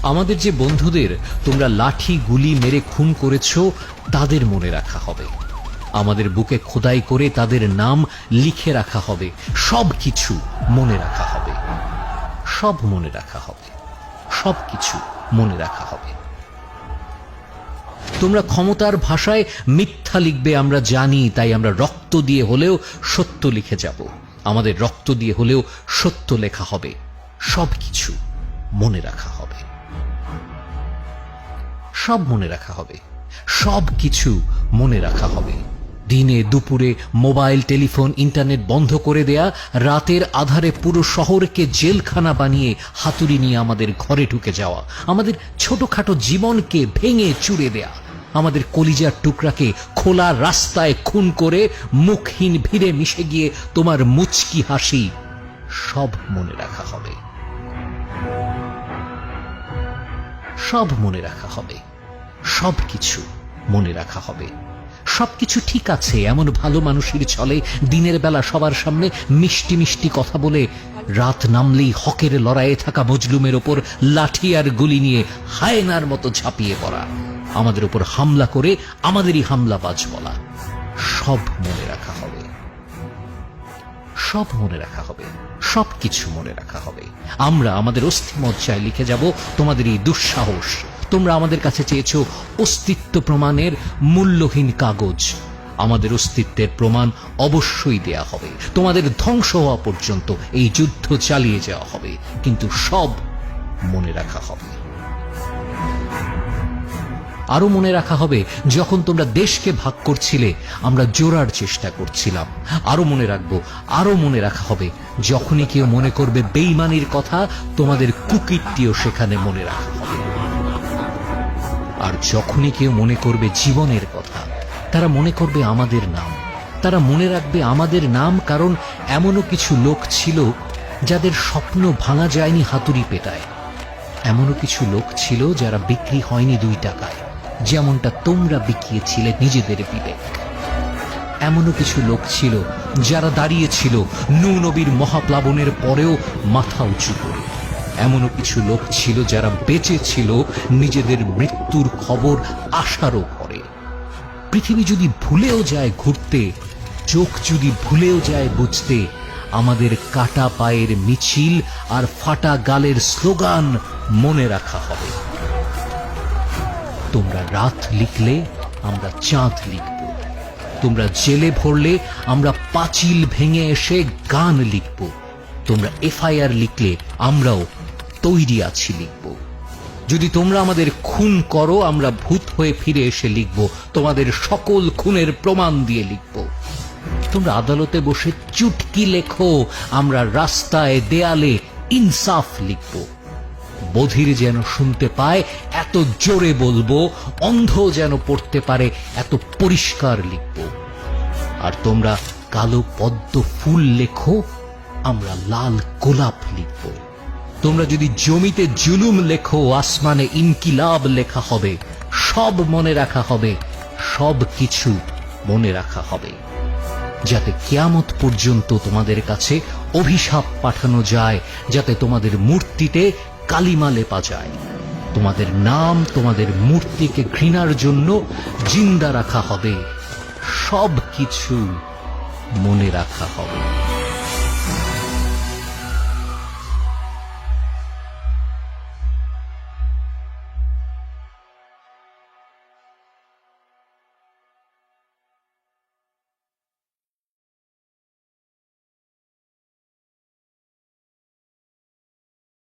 আমাদের যে বন্ধুদের তোমরা লাঠি গুলি মেরে খুন করেছ তাদের মনে রাখা হবে। আমাদের বুকে খোদাই করে তাদের নাম লিখে রাখা হবে। সব কিছু মনে রাখা হবে, সব মনে রাখা হবে, সব কিছু মনে রাখা হবে। তোমরা ক্ষমতার ভাষায় মিথ্যা লিখবে আমরা জানি, তাই আমরা রক্ত দিয়ে হলেও সত্য লিখে যাব। আমাদের রক্ত দিয়ে হলেও সত্য লেখা হবে। সব কিছু মনে রাখা হবে, সব মনে রাখা হবে, সব কিছু মনে রাখা হবে। দিনে দুপুরে মোবাইল, টেলিফোন, ইন্টারনেট বন্ধ করে দেয়া, রাতের আধারে পুরো শহরকে জেলখানা বানিয়ে হাতুড়ি নিয়ে আমাদের ঘরে ঢুকে যাওয়া, আমাদের ছোটখাটো জীবনকে ভেঙে চুরে দেয়া, আমাদের কলিজার টুকরাকে খোলা রাস্তায় খুন করে মুখহীন ভিড়ে মিশে গিয়ে তোমার মুচকি হাসি, সব মনে রাখা হবে, সব মনে রাখা হবে, সব কিছু মনে রাখা হবে। সবকিছু ঠিক আছে এমন ভালো মানুষের চলে দিনের বেলা সবার সামনে মিষ্টি মিষ্টি কথা বলে, রাত নামলেই হকের লড়াইয়ে থাকা মজলুমের ওপর লাঠি আর গুলি নিয়ে হায়নার মতো ঝাঁপিয়ে পড়া, আমাদের উপর হামলা করে আমাদেরই হামলাবাজ বলা। সব মনে রাখা হবে, সব মনে রাখা হবে, সব কিছু মনে রাখা হবে। আমরা আমাদের অস্থিমজ্জায় লিখে যাব তোমাদের এই দুঃসাহস। তোমরা আমাদের কাছে চেয়েছো অস্তিত্ব প্রমাণের মূল্যহীন কাগজ। আমাদের অস্তিত্বের প্রমাণ অবশ্যই দেয়া হবে। তোমাদের ধ্বংস হওয়া পর্যন্ত এই যুদ্ধ চালিয়ে যাওয়া হবে, কিন্তু সব মনে রাখা হবে। আরো মনে রাখা হবে যখন তোমরা দেশকে ভাগ করছিলে আমরা জোড়ার চেষ্টা করছিলাম। আরো মনে রাখবো, আরো মনে রাখা হবে যখনই কেউ মনে করবে বেঈমানির কথা, তোমাদের কুকীর্তিও সেখানে মনে রাখা হবে। আর যখনই কেউ মনে করবে জীবনের কথা, তারা মনে করবে আমাদের নাম, তারা মনে রাখবে আমাদের নাম। কারণ এমনও কিছু লোক ছিল যাদের স্বপ্ন ভাঙা যায়নি হাতুড়ি পেটায়। এমনও কিছু লোক ছিল যারা বিক্রি হয়নি 2 টাকায়, যেমনটা তোমরা বিকিয়েছিলে নিজেদের বিবেক। এমনও কিছু লোক ছিল যারা দাঁড়িয়েছিল নূহ নবীর মহাপ্লাবনের পরেও মাথা উঁচু করে। এমনও কিছু লোক ছিল যারা বেঁচে ছিল নিজেদের মৃত্যুর খবর আসারও পরে। পৃথিবী যদি ভুলেও যায় ঘুরতে, চোখ যদি ভুলেও যায় বুঝতে, আমাদের কাটা পায়ের মিছিল আর ফাটা গালের স্লোগান মনে রাখা হবে। তোমরা রাত লিখলে আমরা চাঁদ লিখব, তোমরা জেলে ভরলে আমরা পাঁচিল ভেঙে এসে গান লিখব, তোমরা এফআইআর লিখলে আমরাও তৈরি আছি লিখব। যদি তোমরা আমাদের খুন করো আমরা ভূত হয়ে ফিরে এসে লিখব, তোমাদের সকল খুনের প্রমাণ দিয়ে লিখব। তোমরা আদালতে বসে চুটকি লেখো, আমরা রাস্তায় দেয়ালে ইনসাফ লিখব। বধির যেন শুনতে পায় এত জোরে বলবো, অন্ধ যেন পড়তে পারে এত পরিষ্কার লিখব। আর তোমরা কালো পদ্ম ফুল লেখো, আমরা লাল গোলাপ লিখব। তোমরা যদি জমিতে জুলুম লেখো, আসমানে ইনকিলাব লেখা হবে। সব মনে রাখা হবে, সব কিছু মনে রাখা হবে, যাতে কিয়ামত পর্যন্ত তোমাদের কাছে অভিশাপ পাঠানো যায়, যাতে তোমাদের মূর্তিতে কালিমা লেপা যায়। তোমাদের নাম, তোমাদের মূর্তিকে ঘৃণার জন্য জিন্দা রাখা হবে। সব কিছু মনে রাখা হবে।